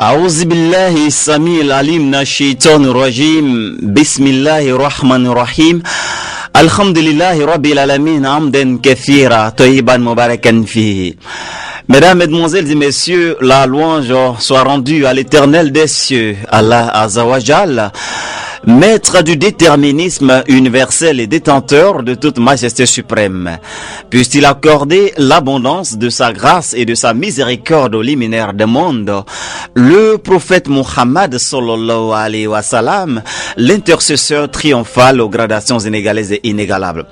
أعوذ بالله السميع العليم من الشيطان الرجيم بسم الله الرحمن الرحيم الحمد لله رب العالمين حمدا كثيرا طيبا مباركا فيه. Mesdames, Mesdemoiselles et Messieurs, la louange soit rendue à l'Éternel des cieux, Allah Azza wa Jal, maître du déterminisme universel et détenteur de toute majesté suprême. Puisse-t-il accorder l'abondance de sa grâce et de sa miséricorde au liminaire du monde, le prophète Muhammad sallallahu alayhi wa sallam, l'intercesseur triomphal aux gradations inégalées et inégalables.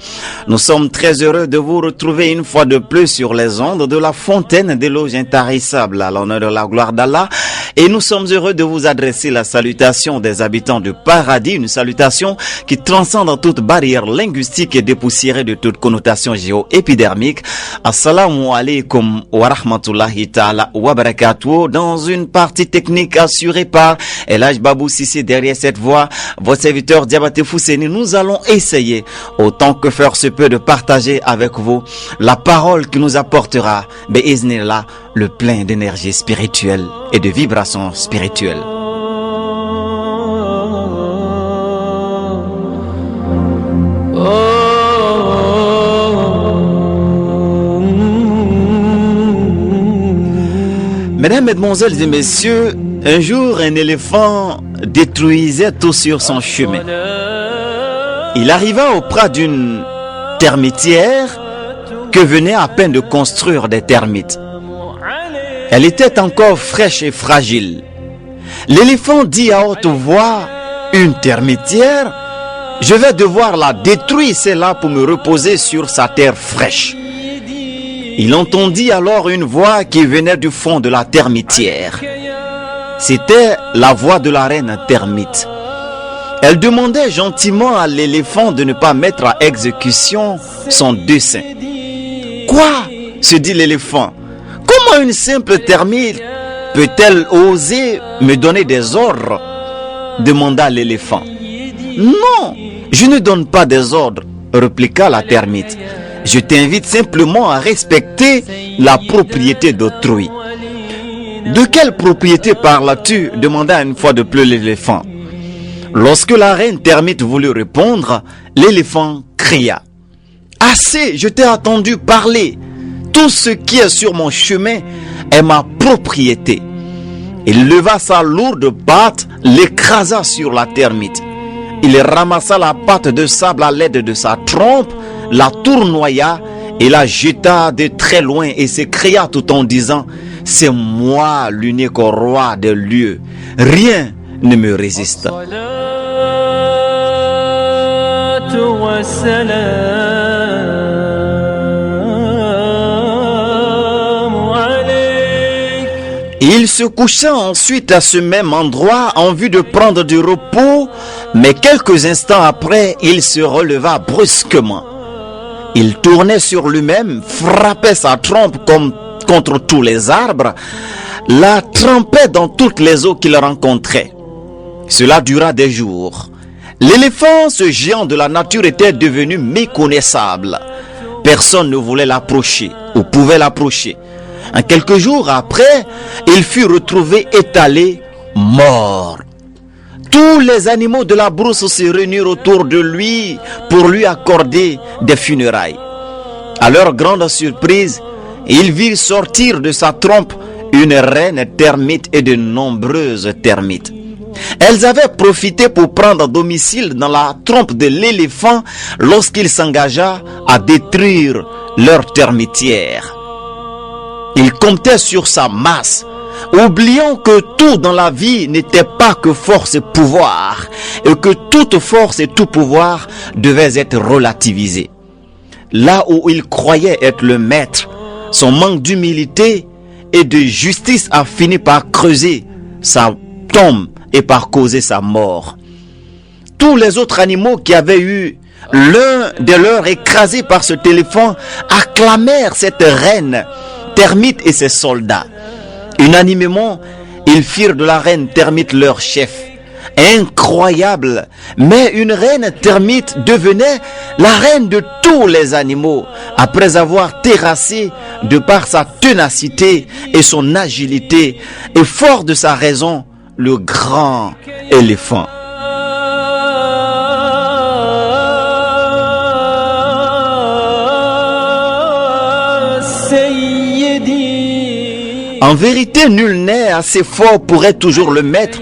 Nous sommes très heureux de vous retrouver une fois de plus sur les ondes de la fontaine d'éloges intarissables à l'honneur de la gloire d'Allah, et nous sommes heureux de vous adresser la salutation des habitants du paradis, une salutation qui transcende toute barrière linguistique et dépoussiérée de toute connotation géo-épidermique. Assalamu alaikum wa rahmatullahi ta'ala wa barakatuh. Dans une partie technique assurée par El Hadj Babou Sissé, derrière cette voix, votre serviteur Diabaté Fousseni, nous allons essayer, autant que faire se peut, de partager avec vous la parole qui nous apportera, bi'iznillah, le plein d'énergie spirituelle et de vibrations spirituelles. Mesdames, Mesdemoiselles et Messieurs, un jour un éléphant détruisait tout sur son chemin. Il arriva auprès d'une termitière que venait à peine de construire des termites. Elle était encore fraîche et fragile. L'éléphant dit à haute voix: une termitière, je vais devoir la détruire, celle-là, pour me reposer sur sa terre fraîche. Il entendit alors une voix qui venait du fond de la termitière. C'était la voix de la reine termite. Elle demandait gentiment à l'éléphant de ne pas mettre à exécution son dessein. Quoi? Se dit l'éléphant. Comment une simple termite peut-elle oser me donner des ordres? Demanda l'éléphant. Non, je ne donne pas des ordres, répliqua la termite. Je t'invite simplement à respecter la propriété d'autrui. De quelle propriété parles-tu? Demanda une fois de plus l'éléphant. Lorsque la reine termite voulut répondre, l'éléphant cria: assez, je t'ai entendu parler. Tout ce qui est sur mon chemin est ma propriété. Il leva sa lourde patte, l'écrasa sur la termite. Il ramassa la pâte de sable à l'aide de sa trompe, la tournoya et la jeta de très loin et s'écria tout en disant: c'est moi l'unique roi des lieux, rien ne me résiste. Il se coucha ensuite à ce même endroit en vue de prendre du repos, mais quelques instants après, il se releva brusquement. Il tournait sur lui-même, frappait sa trompe comme contre tous les arbres, la trempait dans toutes les eaux qu'il rencontrait. Cela dura des jours. L'éléphant, ce géant de la nature, était devenu méconnaissable. Personne ne voulait l'approcher ou pouvait l'approcher. En quelques jours après, il fut retrouvé étalé, mort. Tous les animaux de la brousse se réunirent autour de lui pour lui accorder des funérailles. À leur grande surprise, ils virent sortir de sa trompe une reine termite et de nombreuses termites. Elles avaient profité pour prendre domicile dans la trompe de l'éléphant lorsqu'il s'engagea à détruire leur termitière. Il comptait sur sa masse, oubliant que tout dans la vie n'était pas que force et pouvoir, et que toute force et tout pouvoir devaient être relativisés. Là où il croyait être le maître, son manque d'humilité et de justice a fini par creuser sa tombe et par causer sa mort. Tous les autres animaux qui avaient eu l'un de leurs écrasé par cet éléphant acclamèrent cette reine termite et ses soldats. Unanimement, ils firent de la reine termite leur chef. incroyable. Mais une reine termite devenait la reine de tous les animaux après avoir terrassé de par sa ténacité et son agilité et fort de sa raison le grand éléphant. En vérité, nul n'est assez fort pour être toujours le maître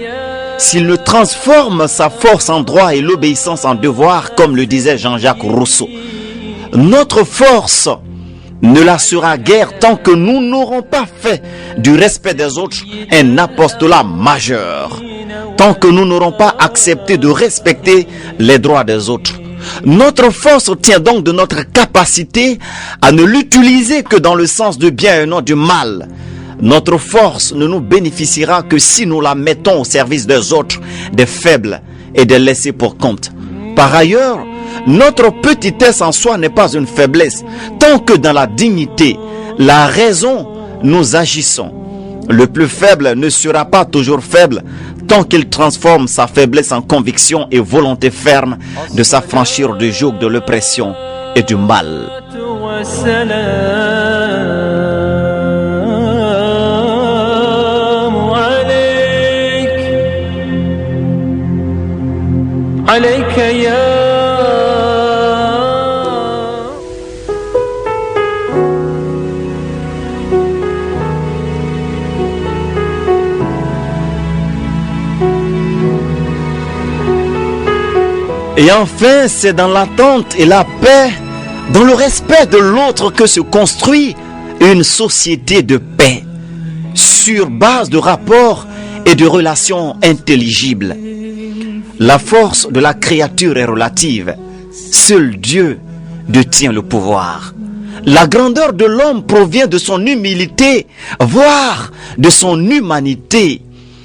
s'il ne transforme sa force en droit et l'obéissance en devoir, comme le disait Jean-Jacques Rousseau. Notre force ne la sera guère tant que nous n'aurons pas fait du respect des autres un apostolat majeur, tant que nous n'aurons pas accepté de respecter les droits des autres. Notre force tient donc de notre capacité à ne l'utiliser que dans le sens du bien et non du mal. Notre force ne nous bénéficiera que si nous la mettons au service des autres, des faibles et des laissés pour compte. Par ailleurs, notre petitesse en soi n'est pas une faiblesse, tant que dans la dignité, la raison, nous agissons. Le plus faible ne sera pas toujours faible, tant qu'il transforme sa faiblesse en conviction et volonté ferme de s'affranchir du joug de l'oppression et du mal. Et enfin, c'est dans l'attente et la paix, dans le respect de l'autre que se construit une société de paix, sur base de rapports et de relations intelligibles. La force de la créature est relative. Seul Dieu détient le pouvoir. La grandeur de l'homme provient de son humilité, voire de son humanité,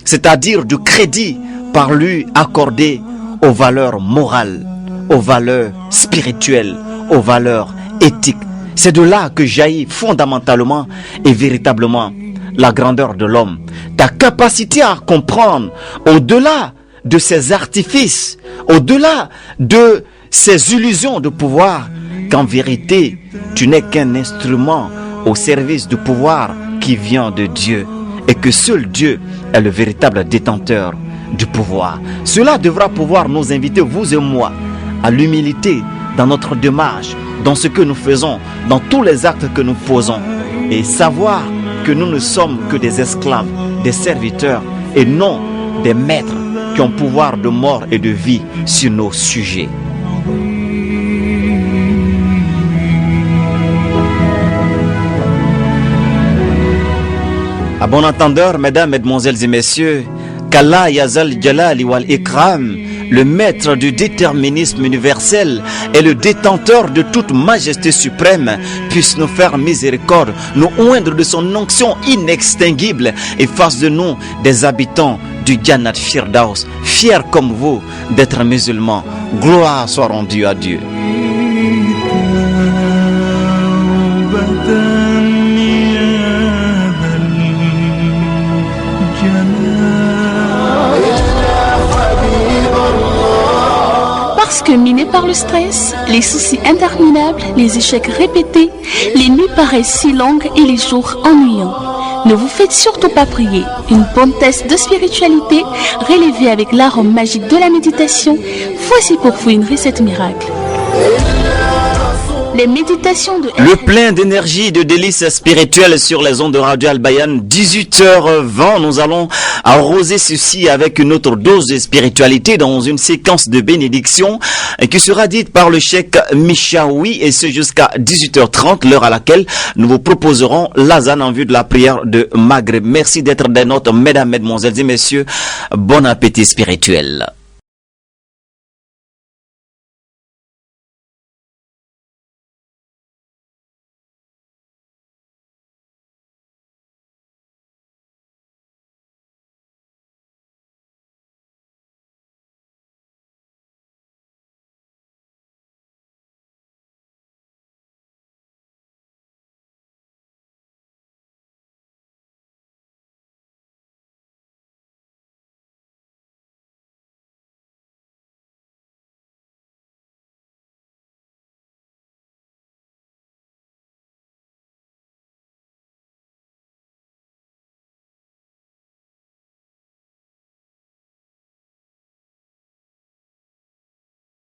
c'est-à-dire du crédit par lui accordé aux valeurs morales, aux valeurs spirituelles, aux valeurs éthiques. C'est de là que jaillit fondamentalement et véritablement la grandeur de l'homme. Ta capacité à comprendre au-delà de ses artifices, au-delà de ses illusions de pouvoir, qu'en vérité, tu n'es qu'un instrument au service du pouvoir qui vient de Dieu et que seul Dieu est le véritable détenteur du pouvoir. Cela devra pouvoir nous inviter, vous et moi, à l'humilité dans notre démarche, dans ce que nous faisons, dans tous les actes que nous posons, et savoir que nous ne sommes que des esclaves, des serviteurs et non des maîtres qui ont pouvoir de mort et de vie sur nos sujets. À bon entendeur, mesdames, mesdemoiselles et messieurs, qu'Allah Yazal Jalali wal Ikram, le maître du déterminisme universel et le détenteur de toute majesté suprême, puisse nous faire miséricorde, nous oindre de son onction inextinguible et fasse de nous des habitants du Jannat Firdaus, fiers comme vous d'être musulmans. Gloire soit rendue à Dieu. Parce que miné par le stress, les soucis interminables, les échecs répétés, les nuits paraissent si longues et les jours ennuyants. Ne vous faites surtout pas prier. Une bonne tasse de spiritualité, relevée avec l'arôme magique de la méditation, voici pour vous une recette miracle. Les méditations de... Le plein d'énergie et de délices spirituelles sur les ondes de Radio Al-Bayan, 18h20. Nous allons arroser ceci avec une autre dose de spiritualité dans une séquence de bénédiction qui sera dite par le cheikh Michaoui, et ce jusqu'à 18h30, l'heure à laquelle nous vous proposerons l'azan en vue de la prière de Maghreb. Merci d'être des nôtres, mesdames, mesdemoiselles et messieurs. Bon appétit spirituel.